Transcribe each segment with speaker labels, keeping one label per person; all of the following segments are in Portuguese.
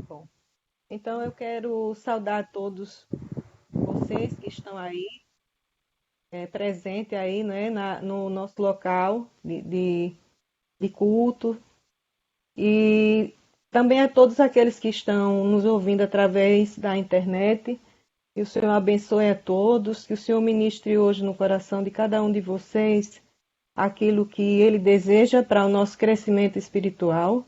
Speaker 1: Bom, então eu quero saudar a todos vocês que estão aí, presente aí, né, no nosso local de culto e também a todos aqueles que estão nos ouvindo através da internet. Que o Senhor abençoe a todos, que o Senhor ministre hoje no coração de cada um de vocês aquilo que Ele deseja para o nosso crescimento espiritual,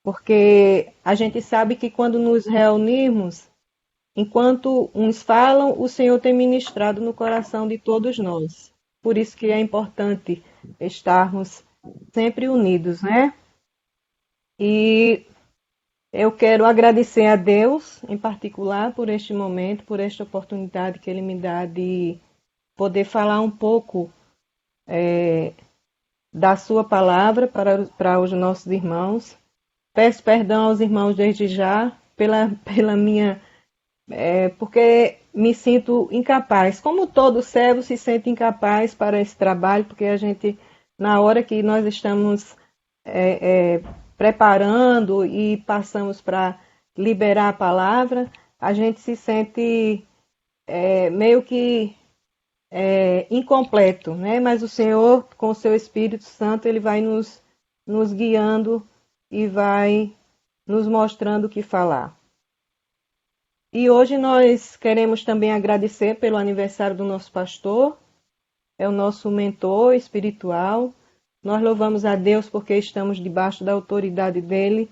Speaker 1: porque a gente sabe que quando nos reunirmos, enquanto uns falam, o Senhor tem ministrado no coração de todos nós. Por isso que é importante estarmos sempre unidos, né? E eu quero agradecer a Deus, em particular, por este momento, por esta oportunidade que Ele me dá de poder falar um pouco da Sua palavra para os nossos irmãos. Peço perdão aos irmãos desde já pela minha porque me sinto incapaz. Como todo servo se sente incapaz para esse trabalho, porque a gente, na hora que nós estamos preparando e passamos para liberar a palavra, a gente se sente meio que incompleto, né? Mas o Senhor, com o seu Espírito Santo, ele vai nos guiando e vai nos mostrando o que falar. E hoje nós queremos também agradecer pelo aniversário do nosso pastor, é o nosso mentor espiritual. Nós louvamos a Deus porque estamos debaixo da autoridade dele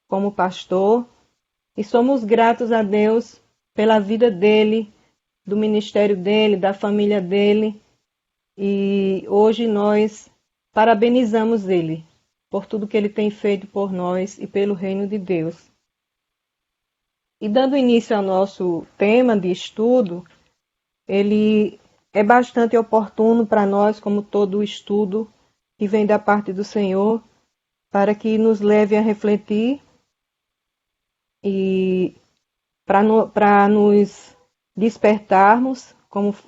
Speaker 1: como pastor e somos gratos a Deus pela vida dele, do ministério dele, da família dele. E hoje nós parabenizamos ele por tudo que ele tem feito por nós e pelo reino de Deus. E dando início ao nosso tema de estudo, ele é bastante oportuno para nós, como todo estudo que vem da parte do Senhor, para que nos leve a refletir e para nos despertarmos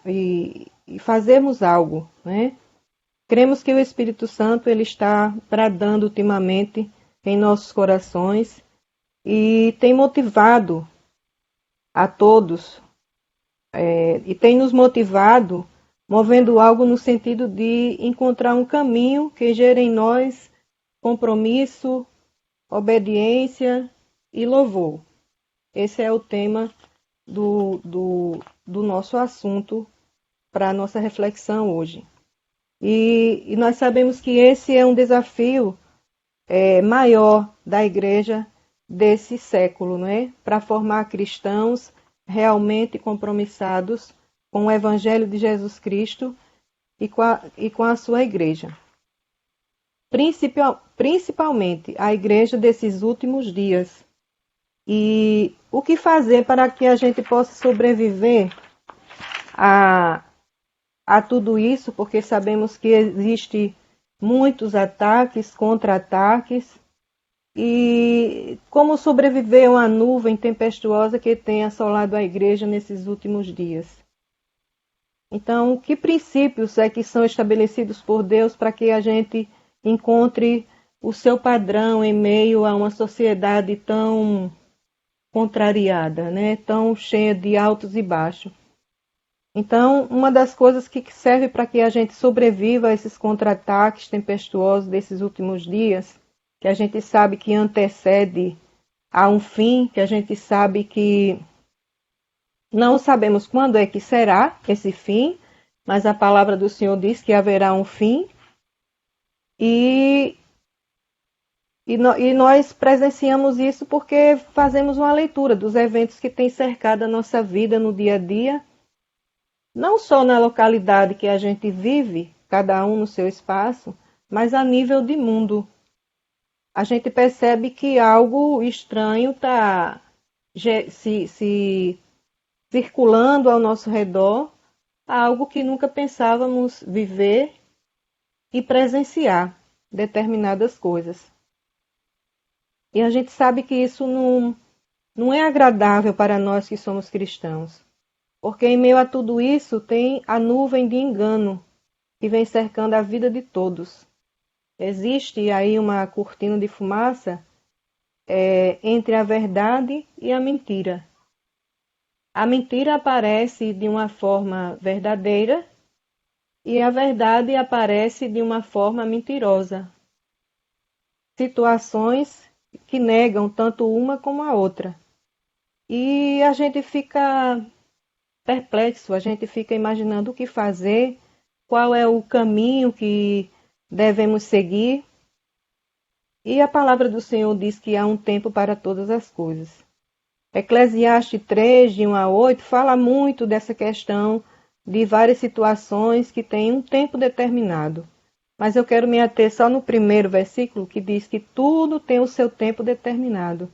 Speaker 1: e fazermos algo, né? Cremos que o Espírito Santo ele está bradando ultimamente em nossos corações e tem motivado a todos e tem nos motivado, movendo algo no sentido de encontrar um caminho que gere em nós compromisso, obediência e louvor. Esse é o tema do nosso assunto para a nossa reflexão hoje. E nós sabemos que esse é um desafio maior da igreja desse século, não é? Para formar cristãos realmente compromissados com o Evangelho de Jesus Cristo e com a sua igreja. Principalmente a igreja desses últimos dias. E o que fazer para que a gente possa sobreviver a, a tudo isso, porque sabemos que existe muitos ataques, contra-ataques, e como sobreviver a uma nuvem tempestuosa que tem assolado a igreja nesses últimos dias. Então, que princípios é que são estabelecidos por Deus para que a gente encontre o seu padrão em meio a uma sociedade tão contrariada, né? Tão cheia de altos e baixos? Então, uma das coisas que serve para que a gente sobreviva a esses contra-ataques tempestuosos desses últimos dias, que a gente sabe que antecede a um fim, que a gente sabe que não sabemos quando é que será esse fim, mas a palavra do Senhor diz que haverá um fim e, e nós presenciamos isso porque fazemos uma leitura dos eventos que têm cercado a nossa vida no dia a dia, não só na localidade que a gente vive, cada um no seu espaço, mas a nível de mundo. A gente percebe que algo estranho está se circulando ao nosso redor, algo que nunca pensávamos viver e presenciar determinadas coisas. E a gente sabe que isso não é agradável para nós que somos cristãos, porque em meio a tudo isso tem a nuvem de engano que vem cercando a vida de todos. Existe aí uma cortina de fumaça entre a verdade e a mentira. A mentira aparece de uma forma verdadeira e a verdade aparece de uma forma mentirosa. Situações que negam tanto uma como a outra. E a gente fica perplexo, a gente fica imaginando o que fazer, qual é o caminho que devemos seguir. E a palavra do Senhor diz que há um tempo para todas as coisas. Eclesiastes 3, de 1 a 8, fala muito dessa questão de várias situações que têm um tempo determinado. Mas eu quero me ater só no primeiro versículo, que diz que tudo tem o seu tempo determinado.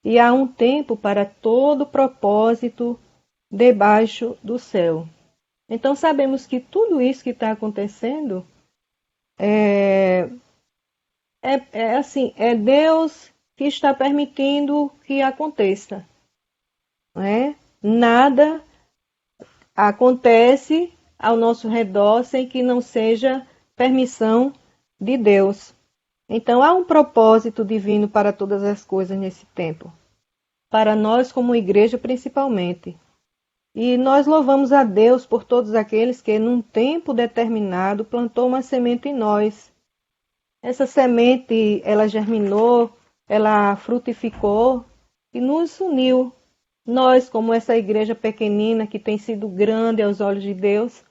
Speaker 1: E há um tempo para todo propósito debaixo do céu. Então sabemos que tudo isso que está acontecendo é Deus que está permitindo que aconteça. Não é? Nada acontece ao nosso redor sem que não seja permissão de Deus. Então há um propósito divino para todas as coisas nesse tempo. Para nós como igreja principalmente. E nós louvamos a Deus por todos aqueles que, num tempo determinado, plantou uma semente em nós. Essa semente, ela germinou, ela frutificou e nos uniu. Nós, como essa igreja pequenina que tem sido grande aos olhos de Deus,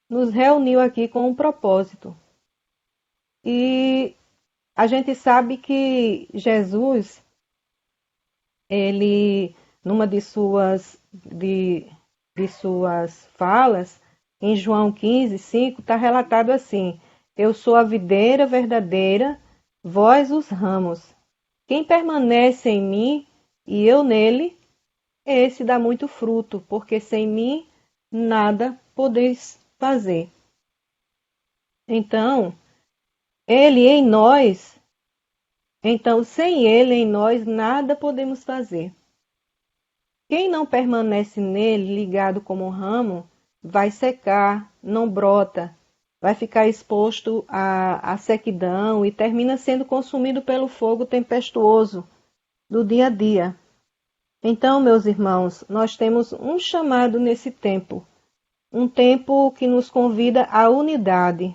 Speaker 1: nos reuniu aqui com um propósito. E a gente sabe que Jesus, ele, numa de suas falas, em João 15, 5, está relatado assim: Eu sou a videira verdadeira, vós os ramos. Quem permanece em mim e eu nele, esse dá muito fruto, porque sem mim nada podeis fazer. Então, ele em nós, então sem ele em nós nada podemos fazer. Quem não permanece nele ligado como um ramo, vai secar, não brota, vai ficar exposto à sequidão e termina sendo consumido pelo fogo tempestuoso do dia a dia. Então, meus irmãos, nós temos um chamado nesse tempo, um tempo que nos convida à unidade,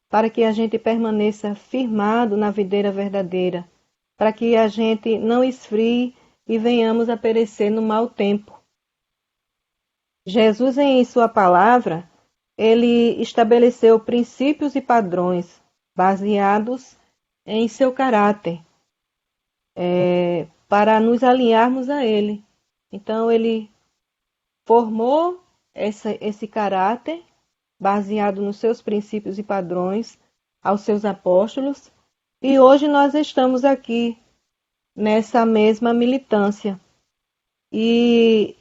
Speaker 1: para que a gente permaneça firmado na videira verdadeira, para que a gente não esfrie e venhamos a perecer no mau tempo. Jesus, em sua palavra, ele estabeleceu princípios e padrões baseados em seu caráter, para nos alinharmos a ele. Então, ele formou esse caráter baseado nos seus princípios e padrões aos seus apóstolos, e hoje nós estamos aqui nessa mesma militância. E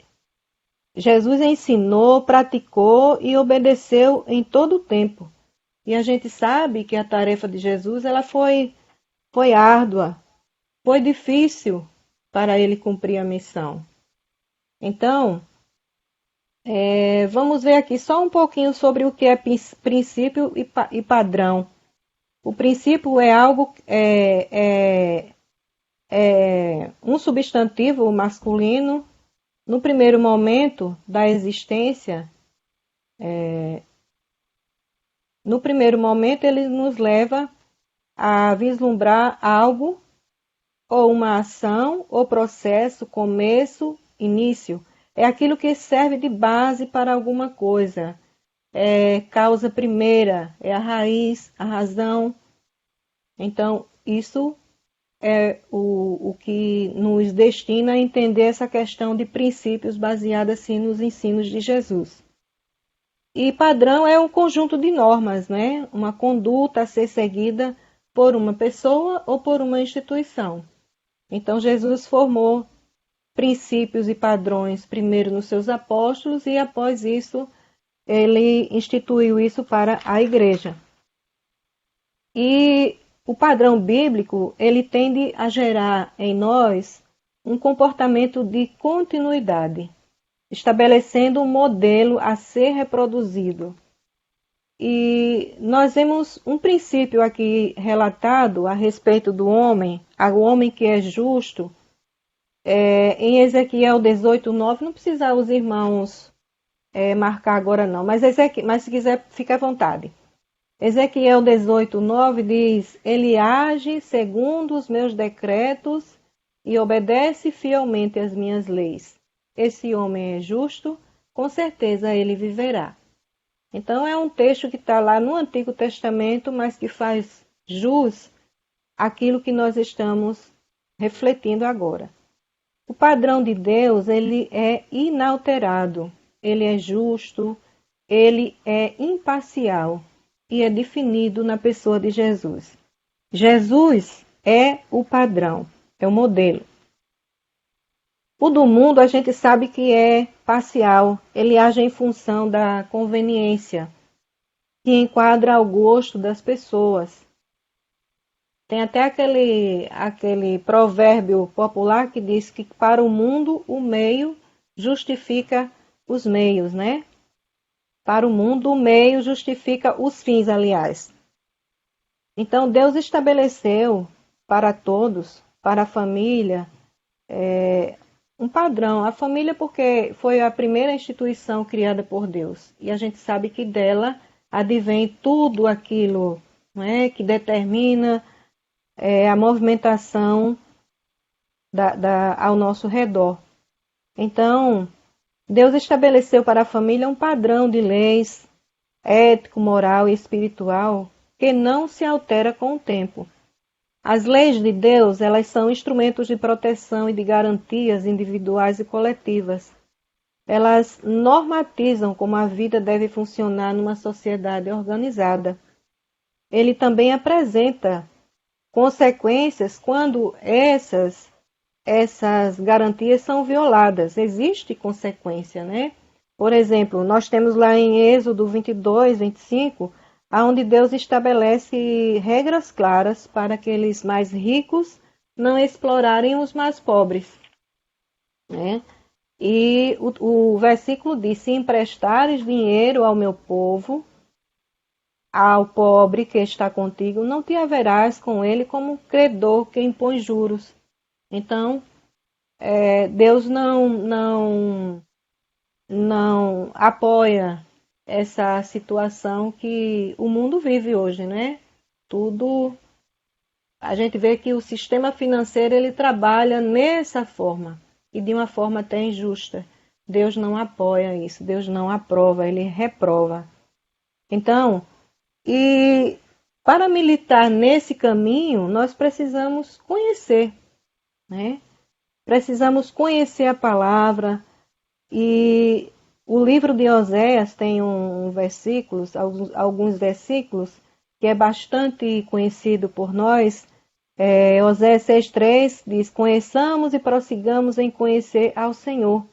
Speaker 1: Jesus ensinou, praticou e obedeceu em todo o tempo. E a gente sabe que a tarefa de Jesus ela foi árdua, foi difícil para ele cumprir a missão. Então, vamos ver aqui só um pouquinho sobre o que é princípio e padrão. O princípio é algo, um substantivo masculino. No primeiro momento da existência, ele nos leva a vislumbrar algo, ou uma ação, ou processo, começo, início. É aquilo que serve de base para alguma coisa. É causa primeira, é a raiz, a razão. Então, isso é o que nos destina a entender essa questão de princípios baseada assim nos ensinos de Jesus. E padrão é um conjunto de normas, né? Uma conduta a ser seguida por uma pessoa ou por uma instituição. Então Jesus formou princípios e padrões primeiro nos seus apóstolos e após isso ele instituiu isso para a igreja. E o padrão bíblico, ele tende a gerar em nós um comportamento de continuidade, estabelecendo um modelo a ser reproduzido. E nós vemos um princípio aqui relatado a respeito do homem, ao homem que é justo, em Ezequiel 18:9, não precisa os irmãos marcar agora não, mas se quiser, fica à vontade. Ezequiel 18:9 diz: Ele age segundo os meus decretos e obedece fielmente às minhas leis. Esse homem é justo, com certeza ele viverá. Então é um texto que está lá no Antigo Testamento, mas que faz jus àquilo que nós estamos refletindo agora. O padrão de Deus, ele é inalterado, ele é justo, ele é imparcial e é definido na pessoa de Jesus. Jesus é o padrão, é o modelo. O do mundo a gente sabe que é parcial, ele age em função da conveniência, que enquadra ao gosto das pessoas. Tem até aquele provérbio popular que diz que para o mundo o meio justifica os meios, né? Para o mundo o meio justifica os fins, aliás. Então Deus estabeleceu para todos, para a família, um padrão. A família porque foi a primeira instituição criada por Deus. E a gente sabe que dela advém tudo aquilo, né, que determina a movimentação ao nosso redor. Então, Deus estabeleceu para a família um padrão de leis ético, moral e espiritual que não se altera com o tempo. As leis de Deus, elas são instrumentos de proteção e de garantias individuais e coletivas. Elas normatizam como a vida deve funcionar numa sociedade organizada. Ele também apresenta consequências quando essas garantias são violadas. Existe consequência, né? Por exemplo, nós temos lá em Êxodo 22, 25, onde Deus estabelece regras claras para aqueles mais ricos não explorarem os mais pobres, né? E o versículo diz: se emprestares dinheiro ao meu povo, ao pobre que está contigo, não te haverás com ele como credor que impõe juros. Então, Deus não apoia essa situação que o mundo vive hoje, né? Tudo, a gente vê que o sistema financeiro ele trabalha nessa forma e de uma forma até injusta. Deus não apoia isso, Deus não aprova, ele reprova. Então, e para militar nesse caminho, nós precisamos conhecer, né? Precisamos conhecer a palavra. E o livro de Oséias tem alguns versículos que é bastante conhecido por nós. Oséias 6,3 diz: conheçamos e prossigamos em conhecer ao Senhor.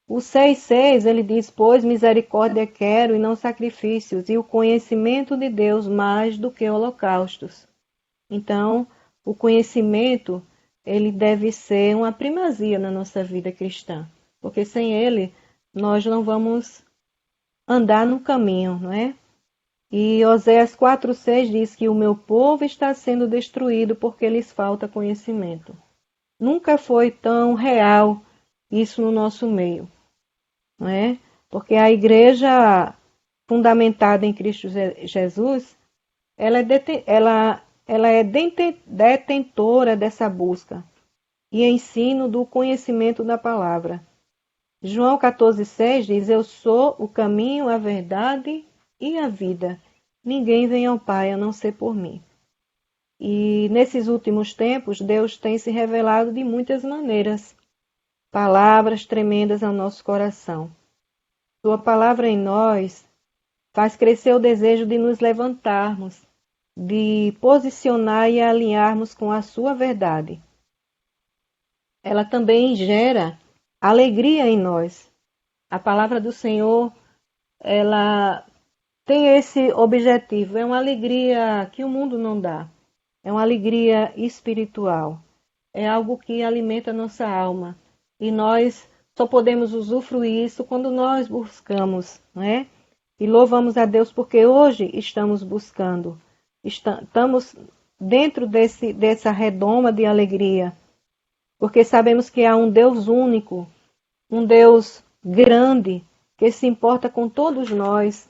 Speaker 1: O 6,6 ele diz: pois misericórdia quero e não sacrifícios, e o conhecimento de Deus mais do que holocaustos. Então, o conhecimento ele deve ser uma primazia na nossa vida cristã. Porque sem ele, nós não vamos andar no caminho, não é? E Oséias 4,6 diz que o meu povo está sendo destruído porque lhes falta conhecimento. Nunca foi tão real isso no nosso meio, não é? Porque a igreja fundamentada em Cristo Jesus, ela é detentora dessa busca e ensino do conhecimento da palavra. João 14,6 diz: eu sou o caminho, a verdade e a vida. Ninguém vem ao Pai a não ser por mim. E nesses últimos tempos, Deus tem se revelado de muitas maneiras. Palavras tremendas ao nosso coração. Sua palavra em nós faz crescer o desejo de nos levantarmos, de posicionar e alinharmos com a sua verdade. Ela também gera alegria em nós. A palavra do Senhor, ela tem esse objetivo. É uma alegria que o mundo não dá. É uma alegria espiritual. É algo que alimenta a nossa alma. E nós só podemos usufruir isso quando nós buscamos, não é? E louvamos a Deus porque hoje estamos buscando. Estamos dentro dessa redoma de alegria, porque sabemos que há um Deus único, um Deus grande, que se importa com todos nós,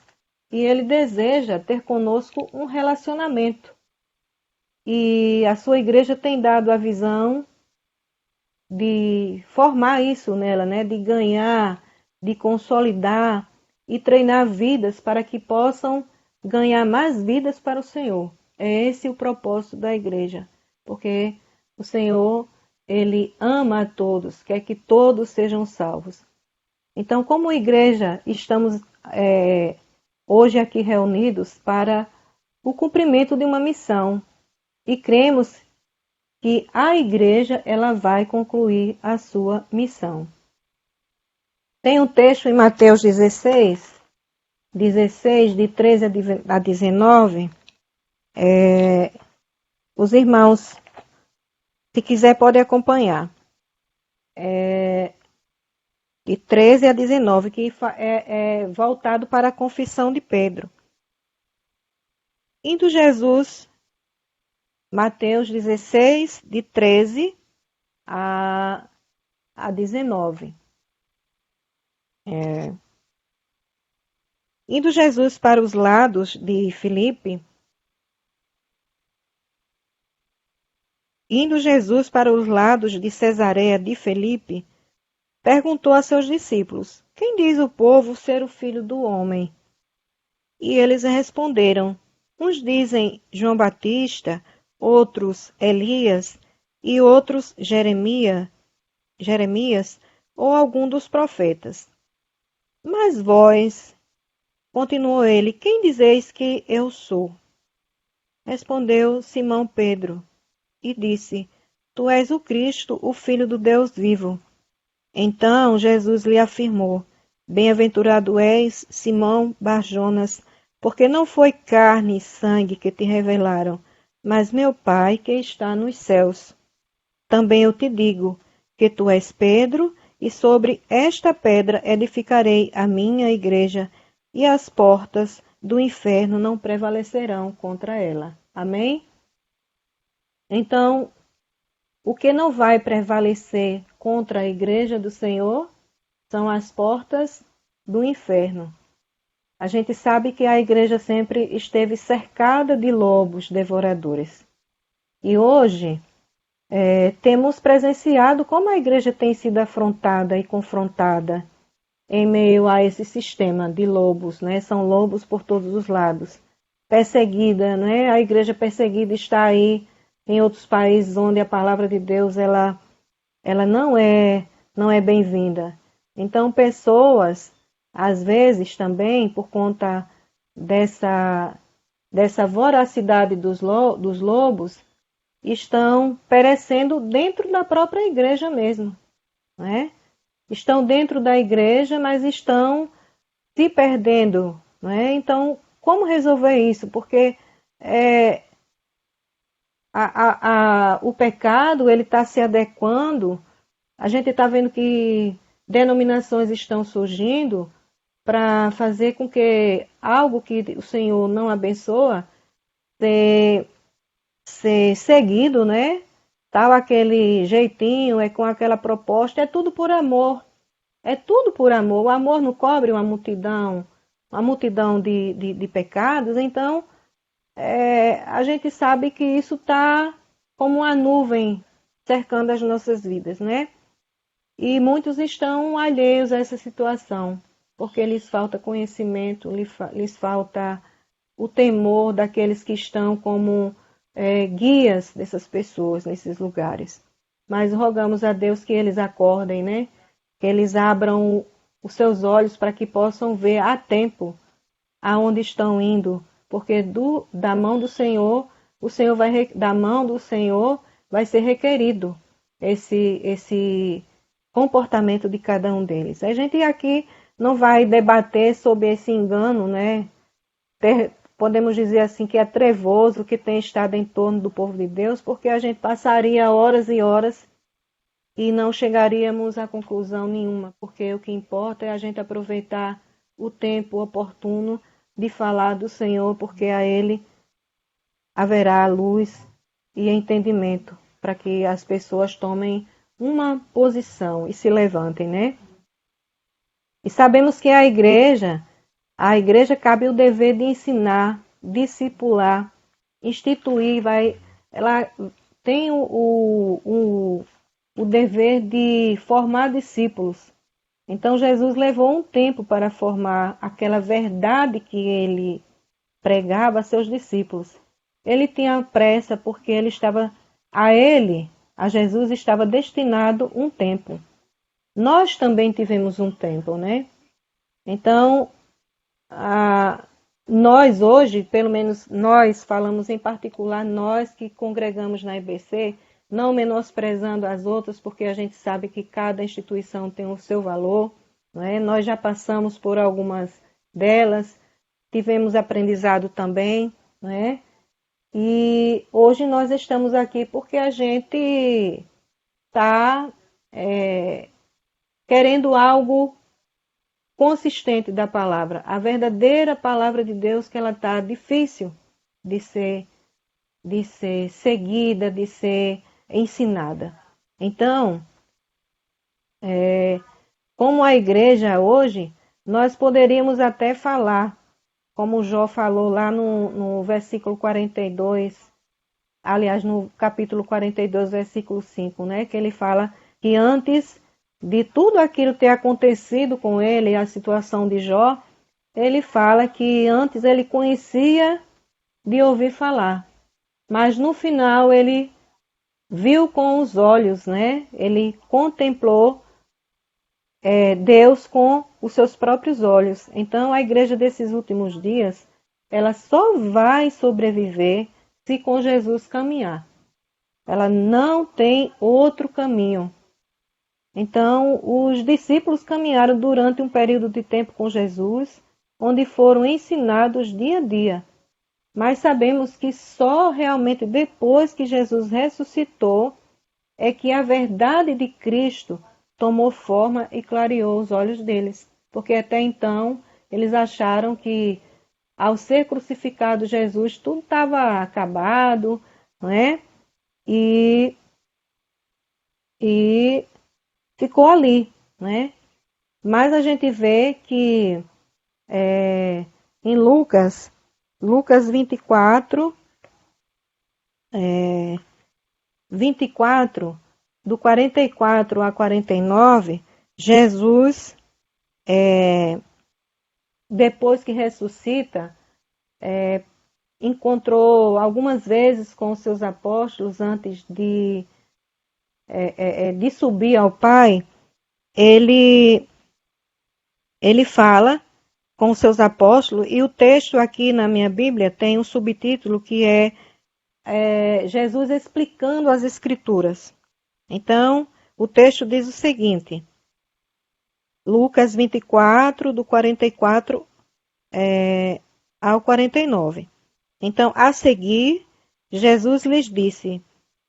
Speaker 1: e Ele deseja ter conosco um relacionamento. E a sua igreja tem dado a visão de formar isso nela, né? De ganhar, de consolidar e treinar vidas para que possam ganhar mais vidas para o Senhor. É esse o propósito da igreja, porque o Senhor, Ele ama a todos, quer que todos sejam salvos. Então, como igreja, estamos hoje aqui reunidos para o cumprimento de uma missão e cremos que a igreja ela vai concluir a sua missão. Tem um texto em Mateus 16, de 13 a 19. Os irmãos, se quiser, podem acompanhar. De 13 a 19, que é voltado para a confissão de Pedro. Indo Jesus, Mateus 16, de 13 a 19. Indo Jesus para os lados de Filipe, Indo Jesus para os lados de Cesareia de Filipe, perguntou a seus discípulos: Quem diz o povo ser o filho do homem? E eles responderam: Uns dizem João Batista, outros Elias e outros Jeremias ou algum dos profetas. Mas vós, continuou ele, quem dizeis que eu sou? Respondeu Simão Pedro e disse: Tu és o Cristo, o Filho do Deus vivo. Então Jesus lhe afirmou: Bem-aventurado és, Simão Bar-Jonas, porque não foi carne e sangue que te revelaram, mas meu Pai que está nos céus. Também eu te digo que tu és Pedro, e sobre esta pedra edificarei a minha igreja, e as portas do inferno não prevalecerão contra ela. Amém? Então, o que não vai prevalecer contra a igreja do Senhor são as portas do inferno. A gente sabe que a igreja sempre esteve cercada de lobos devoradores. E hoje temos presenciado como a igreja tem sido afrontada e confrontada em meio a esse sistema de lobos, né? São lobos por todos os lados. Perseguida, né? A igreja perseguida está aí em outros países onde a palavra de Deus ela não é bem-vinda. Então, pessoas, às vezes também, por conta dessa voracidade dos lobos, estão perecendo dentro da própria igreja mesmo, né? Estão dentro da igreja, mas estão se perdendo, né? Então, como resolver isso? Porque o pecado ele está se adequando. A gente está vendo que denominações estão surgindo para fazer com que algo que o Senhor não abençoa ser seguido, né? Tal aquele jeitinho, é com aquela proposta, é tudo por amor. É tudo por amor. O amor não cobre uma multidão de pecados. Então, a gente sabe que isso está como uma nuvem cercando as nossas vidas, né? E muitos estão alheios a essa situação, porque lhes falta conhecimento, lhes falta o temor daqueles que estão como guias dessas pessoas nesses lugares. Mas rogamos a Deus que eles acordem, né? Que eles abram os seus olhos para que possam ver a tempo aonde estão indo, porque da mão do Senhor, da mão do Senhor vai ser requerido esse comportamento de cada um deles. A gente aqui não vai debater sobre esse engano, né? Podemos dizer assim que é trevoso que tem estado em torno do povo de Deus, porque a gente passaria horas e horas e não chegaríamos a conclusão nenhuma, porque o que importa é a gente aproveitar o tempo oportuno de falar do Senhor, porque a Ele haverá luz e entendimento para que as pessoas tomem uma posição e se levantem, né? E sabemos que a igreja cabe o dever de ensinar, discipular, instituir, ela tem o dever de formar discípulos. Então Jesus levou um tempo para formar aquela verdade que ele pregava a seus discípulos. Ele tinha pressa porque a Jesus estava destinado um tempo. Nós também tivemos um tempo, né? Então, nós hoje, pelo menos nós falamos em particular, nós que congregamos na IBC, não menosprezando as outras, porque a gente sabe que cada instituição tem o seu valor, não é? Nós já passamos por algumas delas, tivemos aprendizado também, não é? E hoje nós estamos aqui porque a gente está querendo algo consistente da palavra, a verdadeira palavra de Deus, que ela está difícil de ser seguida, de ser ensinada. Então, como a igreja hoje, nós poderíamos até falar, como o Jó falou lá no versículo 42, aliás, no capítulo 42, versículo 5, né? Que ele fala que antes de tudo aquilo ter acontecido com ele, a situação de Jó, ele fala que antes ele conhecia de ouvir falar, mas no final ele viu com os olhos, né? Ele contemplou Deus com os seus próprios olhos. Então a igreja desses últimos dias, ela só vai sobreviver se com Jesus caminhar. Ela não tem outro caminho. Então, os discípulos caminharam durante um período de tempo com Jesus, onde foram ensinados dia a dia. Mas sabemos que só realmente depois que Jesus ressuscitou é que a verdade de Cristo tomou forma e clareou os olhos deles. Porque até então eles acharam que ao ser crucificado Jesus tudo estava acabado, não é? E ficou ali, né? Mas a gente vê que em Lucas 24, 24, do 44 a 49, Jesus, depois que ressuscita, encontrou algumas vezes com os seus apóstolos antes de subir ao Pai. Ele fala com os seus apóstolos, e o texto aqui na minha Bíblia tem um subtítulo que é Jesus explicando as Escrituras. Então, o texto diz o seguinte, Lucas 24, do 44 ao 49. Então, a seguir, Jesus lhes disse,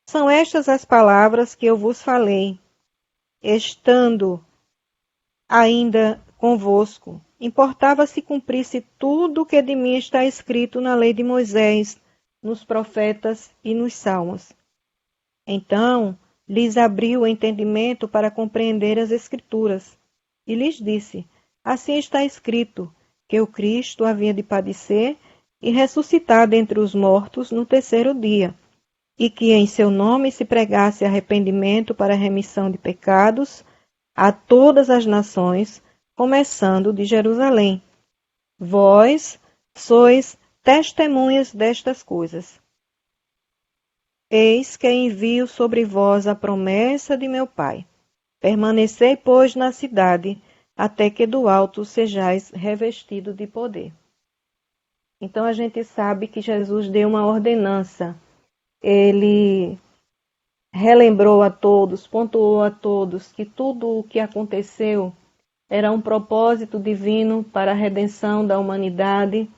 Speaker 1: são estas as palavras que eu vos falei, estando ainda convosco. Importava se cumprisse tudo o que de mim está escrito na lei de Moisés, nos profetas e nos salmos. Então lhes abriu o entendimento para compreender as Escrituras, e lhes disse, assim está escrito, que o Cristo havia de padecer e ressuscitar dentre os mortos no terceiro dia, e que em seu nome se pregasse arrependimento para a remissão de pecados a todas as nações, começando de Jerusalém. Vós sois testemunhas destas coisas. Eis que envio sobre vós a promessa de meu Pai. Permanecei, pois, na cidade, até que do alto sejais revestido de poder. Então a gente sabe que Jesus deu uma ordenança. Ele relembrou a todos, pontuou a todos que tudo o que aconteceu era um propósito divino para a redenção da humanidade,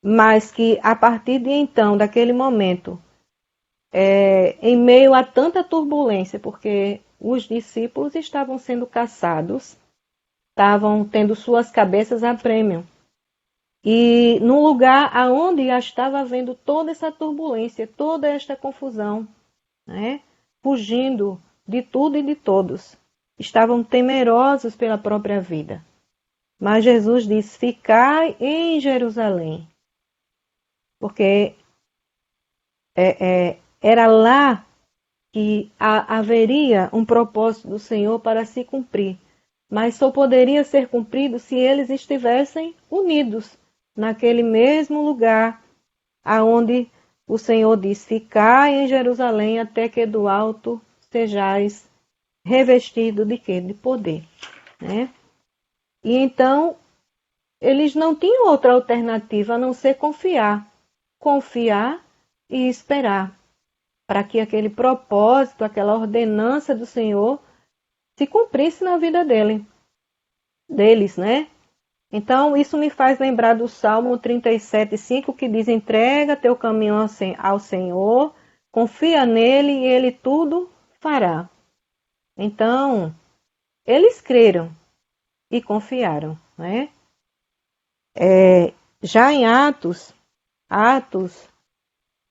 Speaker 1: mas que a partir de então, daquele momento, em meio a tanta turbulência, porque os discípulos estavam sendo caçados, estavam tendo suas cabeças a prêmio. e num lugar aonde já estava havendo toda essa turbulência, toda esta confusão, né? Fugindo de tudo e de todos. Estavam temerosos pela própria vida. Mas Jesus diz: ficai em Jerusalém, porque era lá que haveria um propósito do Senhor para se cumprir, mas só poderia ser cumprido se eles estivessem unidos naquele mesmo lugar aonde o Senhor diz: ficai em Jerusalém até que do alto sejais revestido de quê? De poder, né? E então eles não tinham outra alternativa a não ser confiar e esperar para que aquele propósito, aquela ordenança do Senhor se cumprisse na vida deles, né? Então, isso me faz lembrar do Salmo 37:5, que diz: entrega teu caminho ao Senhor, confia nele e ele tudo fará. Então, eles creram e confiaram, né? Já em Atos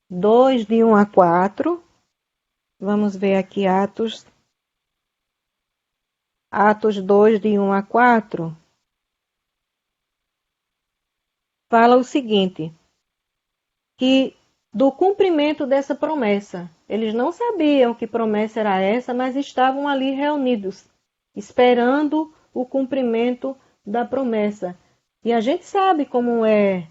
Speaker 1: 2, de 1 a 4, vamos ver aqui Atos 2, de 1 a 4, fala o seguinte, que do cumprimento dessa promessa. Eles não sabiam que promessa era essa, mas estavam ali reunidos, esperando o cumprimento da promessa. E a gente sabe como é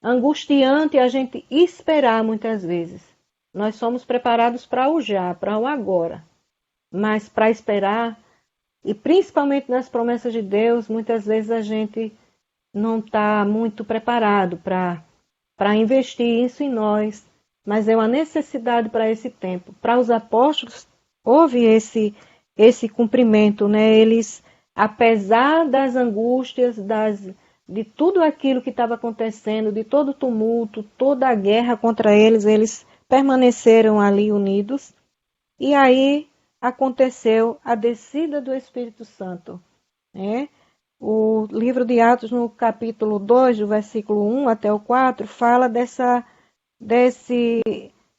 Speaker 1: angustiante a gente esperar muitas vezes. Nós somos preparados para o já, para o agora. Mas para esperar, e principalmente nas promessas de Deus, muitas vezes a gente não está muito preparado para investir isso em nós, mas é uma necessidade para esse tempo. Para os apóstolos, houve esse cumprimento, né? Eles, apesar das angústias, de tudo aquilo que estava acontecendo, de todo o tumulto, toda a guerra contra eles permaneceram ali unidos. E aí aconteceu a descida do Espírito Santo, né? O livro de Atos, no capítulo 2, do versículo 1 até o 4, fala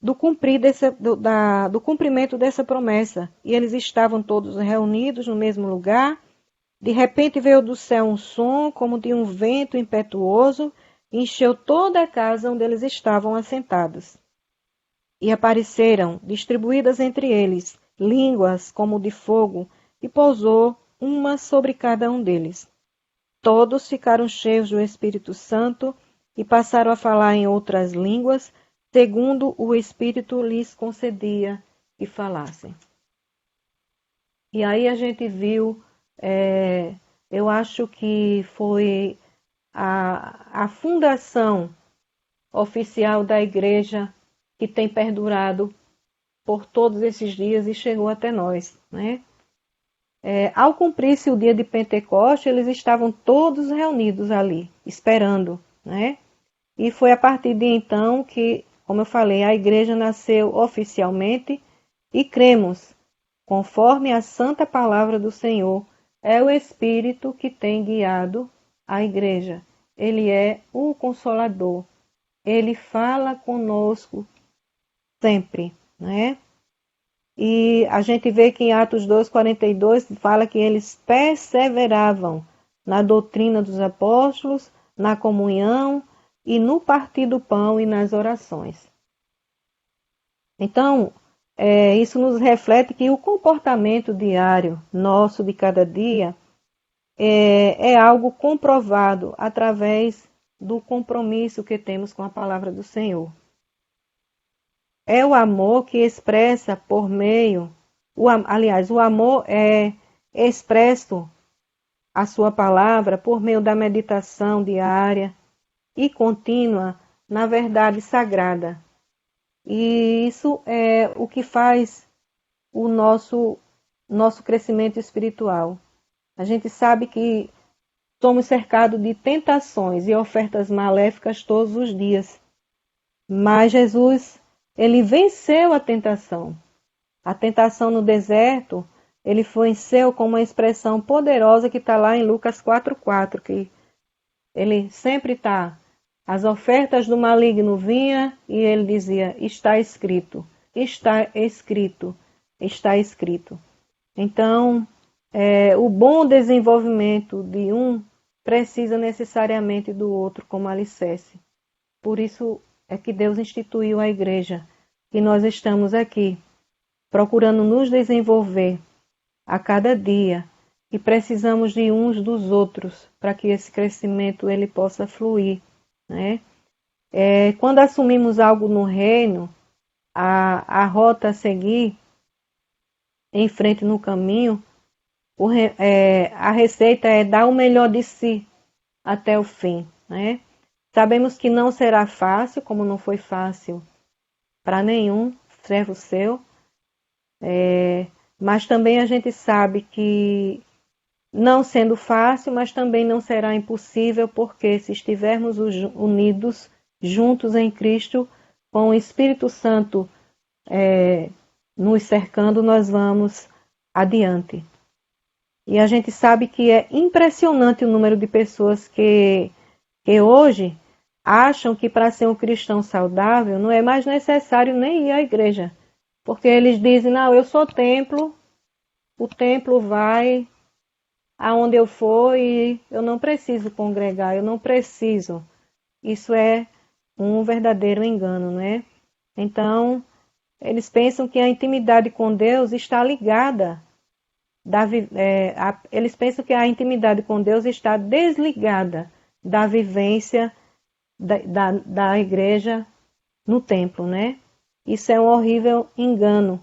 Speaker 1: do cumprimento dessa promessa. E eles estavam todos reunidos no mesmo lugar. De repente veio do céu um som, como de um vento impetuoso, e encheu toda a casa onde eles estavam assentados. E apareceram, distribuídas entre eles, línguas como de fogo, e pousou uma sobre cada um deles. Todos ficaram cheios do Espírito Santo e passaram a falar em outras línguas, segundo o Espírito lhes concedia que falassem. E aí a gente viu, eu acho que foi a fundação oficial da igreja que tem perdurado por todos esses dias e chegou até nós, né? Ao cumprir-se o dia de Pentecostes, eles estavam todos reunidos ali, esperando, né? E foi a partir de então que, como eu falei, a igreja nasceu oficialmente e cremos, conforme a santa palavra do Senhor, é o Espírito que tem guiado a igreja. Ele é o Consolador. Ele fala conosco sempre, né? E a gente vê que em Atos 2:42 fala que eles perseveravam na doutrina dos apóstolos, na comunhão e no partir do pão e nas orações. Então, isso nos reflete que o comportamento diário nosso de cada dia é algo comprovado através do compromisso que temos com a palavra do Senhor. É o amor que expressa por meio, o amor é expresso a sua palavra por meio da meditação diária e contínua na verdade sagrada. E isso é o que faz o nosso crescimento espiritual. A gente sabe que somos cercados de tentações e ofertas maléficas todos os dias. Mas Jesus, ele venceu a tentação. A tentação no deserto, ele venceu com uma expressão poderosa que está lá em Lucas 4:4, que Ele sempre está. As ofertas do maligno vinham e ele dizia: está escrito, está escrito, está escrito. Então, o bom desenvolvimento de um precisa necessariamente do outro como alicerce. Por isso é que Deus instituiu a igreja, e nós estamos aqui procurando nos desenvolver a cada dia e precisamos de uns dos outros para que esse crescimento ele possa fluir, né? Quando assumimos algo no reino, a rota a seguir em frente no caminho, a receita é dar o melhor de si até o fim, né? Sabemos que não será fácil, como não foi fácil para nenhum servo seu, mas também a gente sabe que não sendo fácil, mas também não será impossível, porque se estivermos unidos, juntos em Cristo, com o Espírito Santo nos cercando, nós vamos adiante. E a gente sabe que é impressionante o número de pessoas que hoje acham que para ser um cristão saudável não é mais necessário nem ir à igreja. Porque eles dizem, não, eu sou templo, o templo vai aonde eu for e eu não preciso congregar, eu não preciso. Isso é um verdadeiro engano, né? Então, eles pensam que a intimidade com Deus está ligada, eles pensam que a intimidade com Deus está desligada da vivência da igreja no templo, né? Isso é um horrível engano.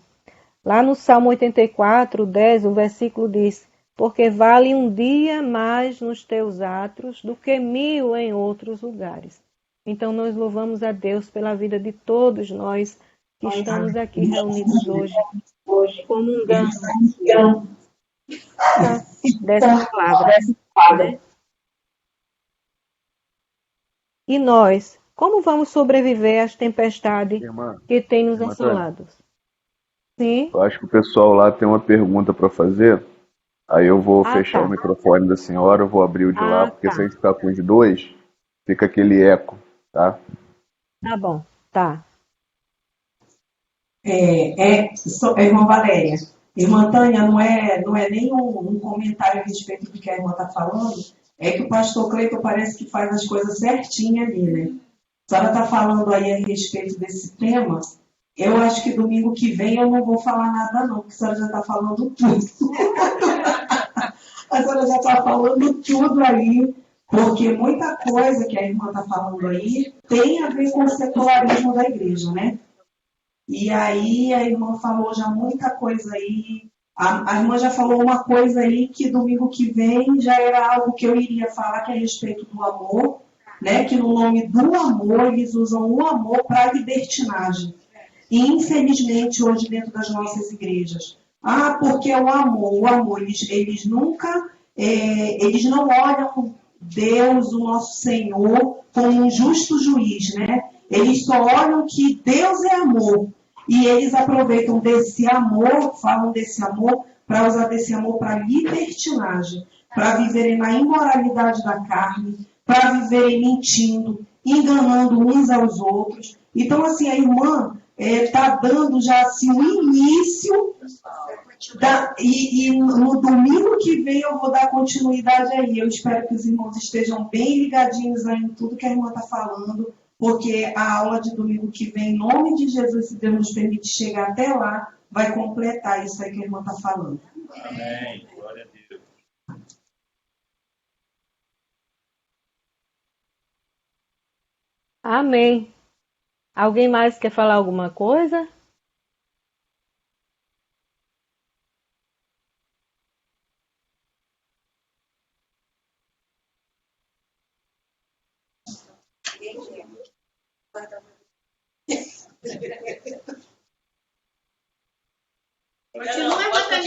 Speaker 1: Lá no Salmo 84, 10, o versículo diz: porque vale um dia mais nos teus atos do que 1000 em outros lugares. Então nós louvamos a Deus pela vida de todos nós que estamos aqui reunidos hoje, comungando dessa palavra, né? E nós, como vamos sobreviver às tempestades
Speaker 2: Irmã,
Speaker 1: que têm nos
Speaker 2: irmã Tânia,
Speaker 1: assolados? Sim?
Speaker 2: eu acho que o pessoal lá tem uma pergunta para fazer. Aí eu vou
Speaker 1: Ah,
Speaker 2: fechar o
Speaker 1: tá.
Speaker 2: microfone da senhora, eu vou abrir o de lá,
Speaker 1: Ah,
Speaker 2: porque se a
Speaker 1: tá.
Speaker 2: gente ficar com os dois, fica aquele eco, tá?
Speaker 1: Tá bom. Tá.
Speaker 3: Irmã Valéria, irmã Tânia, não é nem um comentário a respeito do que a irmã está falando, é que o pastor Cleiton parece que faz as coisas certinho ali, né? A senhora está falando aí a respeito desse tema, eu acho que domingo que vem eu não vou falar nada não, porque a senhora já está falando tudo. A senhora já está falando tudo aí, porque muita coisa que a irmã está falando aí tem a ver com o secularismo da igreja, né? E aí a irmã falou já muita coisa aí. A irmã já falou uma coisa aí que domingo que vem já era algo que eu iria falar, que é a respeito do amor, né? Que no nome do amor eles usam o amor para libertinagem. E infelizmente hoje dentro das nossas igrejas, porque o amor, eles nunca, eles não olham Deus, o nosso Senhor, como um justo juiz, né? Eles só olham que Deus é amor. E eles aproveitam desse amor, falam desse amor, para usar desse amor para libertinagem, para viverem na imoralidade da carne, para viverem mentindo, enganando uns aos outros. Então, assim, a irmã está dando já assim, o início e no domingo que vem eu vou dar continuidade aí. Eu espero que os irmãos estejam bem ligadinhos aí em tudo que a irmã está falando, porque a aula de domingo que vem, em nome de Jesus, se Deus nos permite chegar até lá, vai completar isso aí que a irmã está falando.
Speaker 4: Amém. Glória a Deus.
Speaker 1: Amém. Alguém mais quer falar alguma coisa?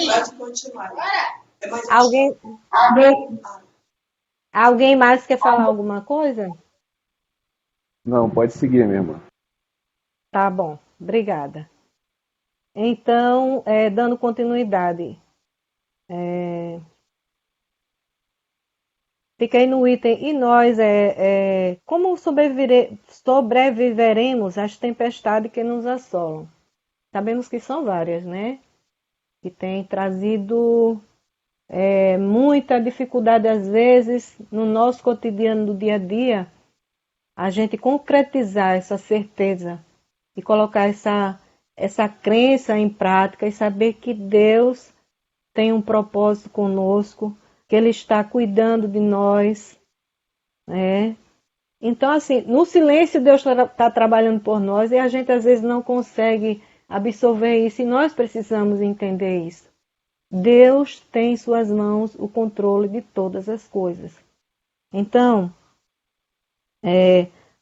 Speaker 3: Pode continuar.
Speaker 1: Alguém, alguém mais quer falar alguma coisa?
Speaker 2: Não, pode seguir, minha irmã.
Speaker 1: Tá bom, obrigada. Então, dando continuidade, Fiquei no item, e nós, como sobreviveremos às tempestades que nos assolam? Sabemos que são várias, né? Que tem trazido muita dificuldade, às vezes, no nosso cotidiano do dia a dia, a gente concretizar essa certeza e colocar essa crença em prática e saber que Deus tem um propósito conosco, que Ele está cuidando de nós, né? Então, assim, no silêncio Deus está trabalhando por nós e a gente às vezes não consegue absorver isso e nós precisamos entender isso. Deus tem em suas mãos o controle de todas as coisas. Então,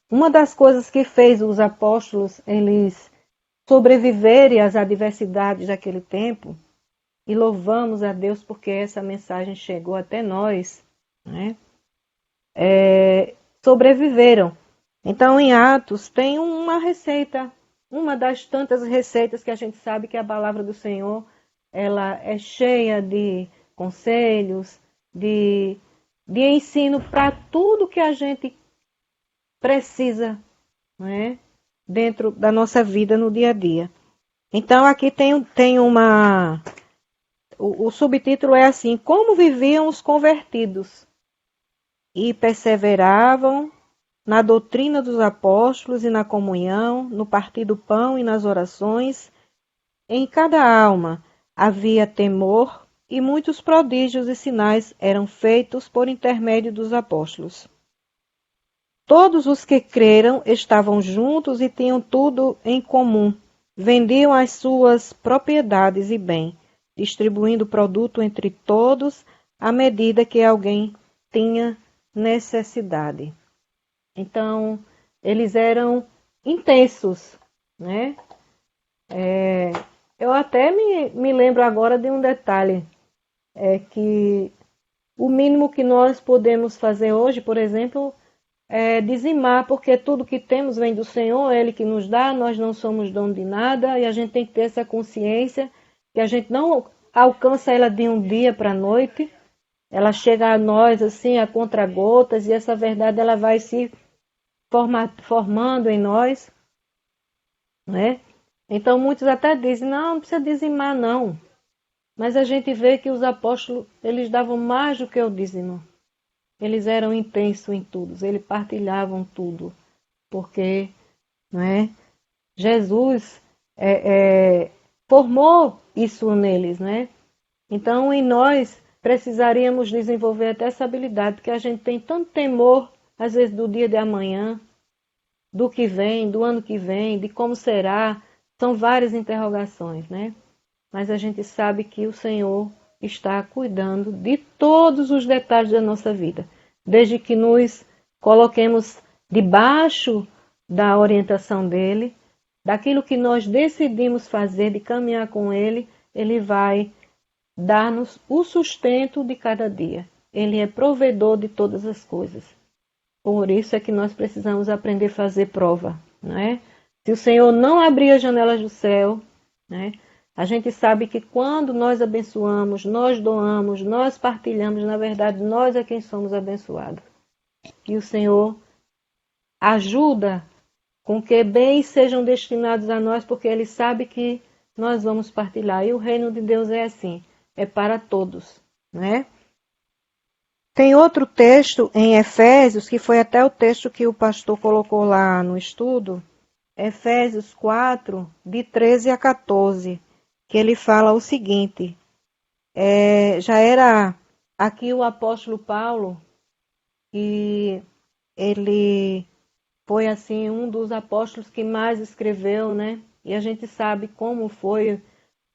Speaker 1: uma das coisas que fez os apóstolos eles sobreviverem às adversidades daquele tempo, e louvamos a Deus porque essa mensagem chegou até nós, né? Sobreviveram. Então, em Atos, tem uma receita, uma das tantas receitas que a gente sabe que a palavra do Senhor ela é cheia de conselhos, de ensino para tudo que a gente precisa, né, dentro da nossa vida no dia a dia. Então, aqui tem uma... O subtítulo é assim: Como viviam os convertidos? E perseveravam na doutrina dos apóstolos e na comunhão, no partir do pão e nas orações. Em cada alma havia temor, e muitos prodígios e sinais eram feitos por intermédio dos apóstolos. Todos os que creram estavam juntos e tinham tudo em comum. Vendiam as suas propriedades e bem, distribuindo o produto entre todos à medida que alguém tinha necessidade. Então, eles eram intensos, né? Eu até me lembro agora de um detalhe, que o mínimo que nós podemos fazer hoje, por exemplo, é dizimar, porque tudo que temos vem do Senhor, é Ele que nos dá, nós não somos dono de nada, e a gente tem que ter essa consciência que a gente não alcança ela de um dia para a noite, ela chega a nós assim a contra-gotas, e essa verdade ela vai se formando em nós, né? Então muitos até dizem, não precisa dizimar não, mas a gente vê que os apóstolos, eles davam mais do que o dízimo, eles eram intensos em tudo, eles partilhavam tudo, porque, né, Jesus formou isso neles, né? Então em nós precisaríamos desenvolver até essa habilidade, porque a gente tem tanto temor, às vezes, do dia de amanhã, do que vem, do ano que vem, de como será. São várias interrogações, né? Mas a gente sabe que o Senhor está cuidando de todos os detalhes da nossa vida. Desde que nos coloquemos debaixo da orientação dEle, daquilo que nós decidimos fazer, de caminhar com Ele, Ele vai dar-nos o sustento de cada dia. Ele é provedor de todas as coisas. Por isso é que nós precisamos aprender a fazer prova, né? Se o Senhor não abrir as janelas do céu, né, a gente sabe que quando nós abençoamos, nós doamos, nós partilhamos, na verdade, nós é quem somos abençoados. E o Senhor ajuda com que bens sejam destinados a nós, porque Ele sabe que nós vamos partilhar. E o reino de Deus é assim, é para todos, né? Tem outro texto em Efésios, que foi até o texto que o pastor colocou lá no estudo, Efésios 4, de 13 a 14, que ele fala o seguinte, já era aqui o apóstolo Paulo, e ele foi assim um dos apóstolos que mais escreveu, né? E a gente sabe como foi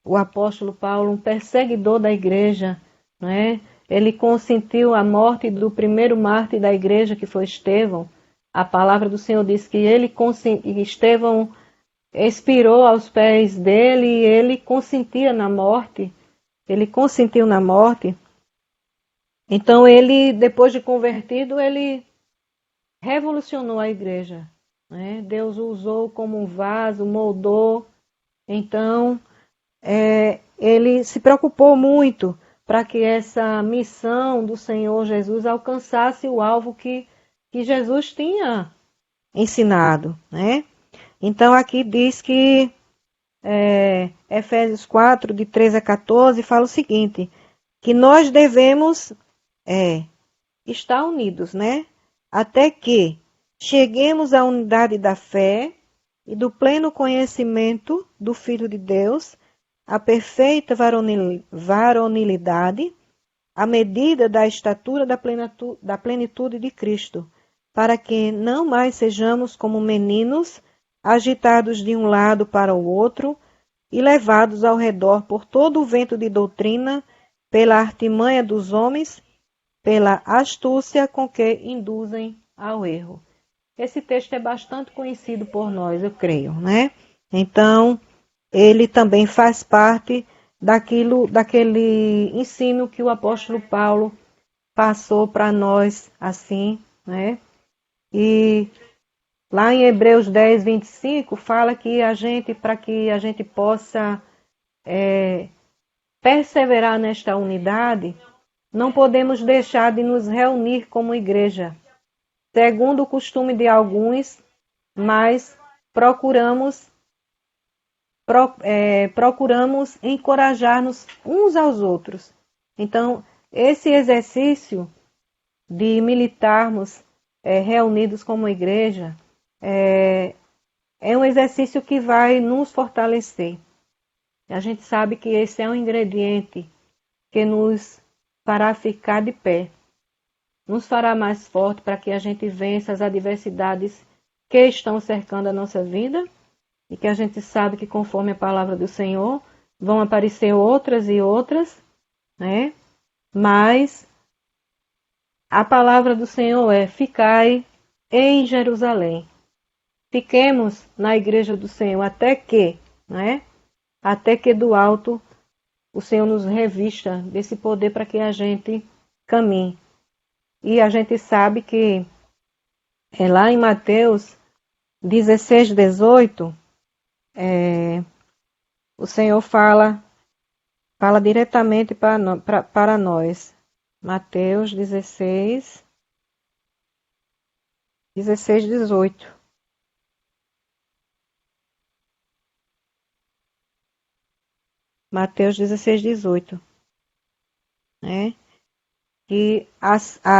Speaker 1: o apóstolo Paulo, um perseguidor da igreja, né? Ele consentiu a morte do primeiro mártir da igreja, que foi Estevão. A palavra do Senhor diz que Estevão expirou aos pés dele e ele consentia na morte. Ele consentiu na morte. Então ele, depois de convertido, ele revolucionou a igreja, né? Deus o usou como um vaso, moldou. Então, ele se preocupou muito para que essa missão do Senhor Jesus alcançasse o alvo que Jesus tinha ensinado, né? Então aqui diz que Efésios 4, de 13 a 14, fala o seguinte, que nós devemos estar unidos, né? Até que cheguemos à unidade da fé e do pleno conhecimento do Filho de Deus, a perfeita varonilidade, à medida da estatura da plenitude de Cristo, para que não mais sejamos como meninos, agitados de um lado para o outro e levados ao redor por todo o vento de doutrina, pela artimanha dos homens, pela astúcia com que induzem ao erro. Esse texto é bastante conhecido por nós, eu creio, né? Então, ele também faz parte daquele ensino que o apóstolo Paulo passou para nós, assim, né? E lá em Hebreus 10, 25, fala que para que a gente possa perseverar nesta unidade, não podemos deixar de nos reunir como igreja, segundo o costume de alguns, mas procuramos encorajar-nos uns aos outros. Então, esse exercício de militarmos reunidos como igreja é um exercício que vai nos fortalecer. A gente sabe que esse é um ingrediente que nos fará ficar de pé, nos fará mais forte para que a gente vença as adversidades que estão cercando a nossa vida e que a gente sabe que conforme a palavra do Senhor vão aparecer outras e outras, né? Mas a palavra do Senhor é: ficai em Jerusalém. Fiquemos na igreja do Senhor até que, né? Até que do alto o Senhor nos revista desse poder para que a gente caminhe. E a gente sabe que lá em Mateus 16, 18, o Senhor fala diretamente para nós. Mateus 16, 18. Mateus 16, 18. Né? Que as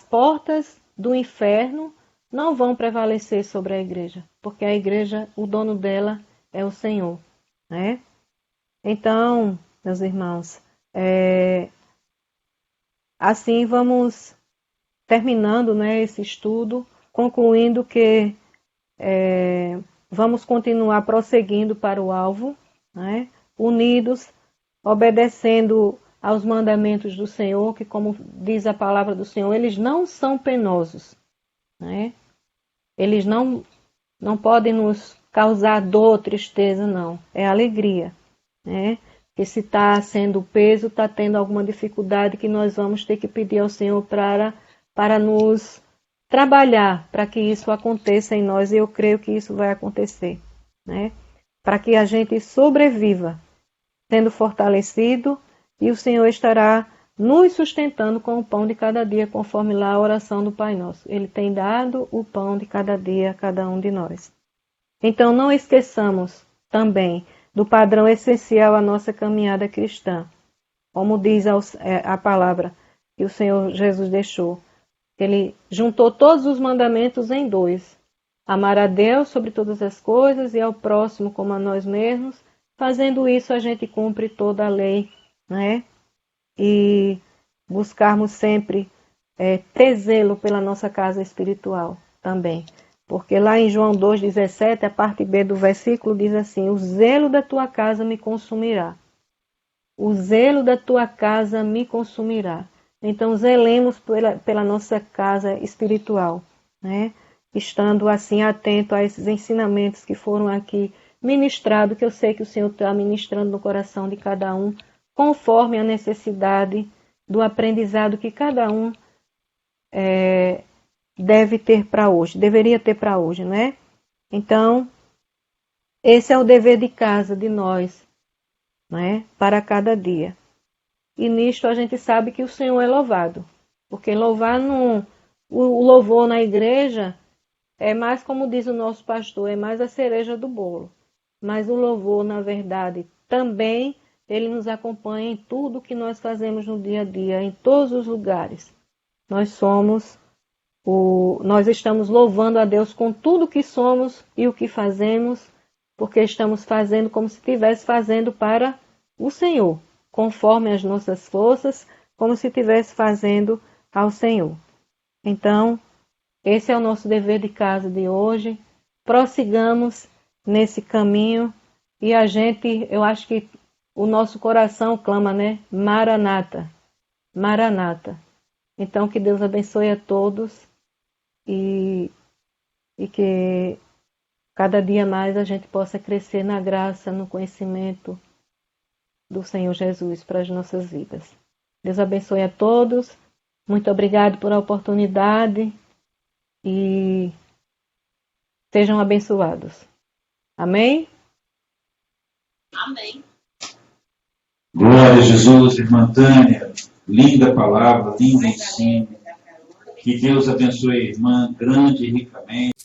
Speaker 1: portas do inferno não vão prevalecer sobre a igreja, porque a igreja, o dono dela é o Senhor, né? Então, meus irmãos, assim vamos terminando, né, esse estudo, concluindo que vamos continuar prosseguindo para o alvo, né, unidos, obedecendo aos mandamentos do Senhor, que, como diz a palavra do Senhor, eles não são penosos, né? Eles não podem nos causar dor, tristeza, não. É alegria, né? Porque se está sendo peso, está tendo alguma dificuldade que nós vamos ter que pedir ao Senhor para nos trabalhar, para que isso aconteça em nós, e eu creio que isso vai acontecer, né? Para que a gente sobreviva, sendo fortalecido, e o Senhor estará nos sustentando com o pão de cada dia, conforme lá a oração do Pai Nosso. Ele tem dado o pão de cada dia a cada um de nós. Então não esqueçamos também do padrão essencial à nossa caminhada cristã. Como diz a palavra que o Senhor Jesus deixou. Ele juntou todos os mandamentos em 2. Amar a Deus sobre todas as coisas e ao próximo como a nós mesmos. Fazendo isso, a gente cumpre toda a lei, né? E buscarmos sempre ter zelo pela nossa casa espiritual também. Porque lá em João 2,17, a parte B do versículo diz assim: o zelo da tua casa me consumirá. O zelo da tua casa me consumirá. Então, zelemos pela nossa casa espiritual, né? Estando assim atento a esses ensinamentos que foram aqui ministrados, que eu sei que o Senhor está ministrando no coração de cada um, conforme a necessidade do aprendizado que cada um deve ter para hoje, deveria ter para hoje, né? Então, esse é o dever de casa de nós, né, para cada dia. E nisto a gente sabe que o Senhor é louvado, porque o louvor na igreja é mais, como diz o nosso pastor, é mais a cereja do bolo. Mas o louvor, na verdade, também ele nos acompanha em tudo que nós fazemos no dia a dia, em todos os lugares. Nós estamos louvando a Deus com tudo que somos e o que fazemos, porque estamos fazendo como se estivesse fazendo para o Senhor, conforme as nossas forças, como se estivesse fazendo ao Senhor. Então, esse é o nosso dever de casa de hoje. Prossigamos nesse caminho e eu acho que o nosso coração clama, né? Maranata, Maranata. Então, que Deus abençoe a todos e que cada dia mais a gente possa crescer na graça, no conhecimento do Senhor Jesus para as nossas vidas. Deus abençoe a todos. Muito obrigado por a oportunidade e sejam abençoados. Amém?
Speaker 5: Amém.
Speaker 4: Glória a Jesus, irmã Tânia. Linda palavra, lindo ensino. Que Deus abençoe a irmã grande e ricamente.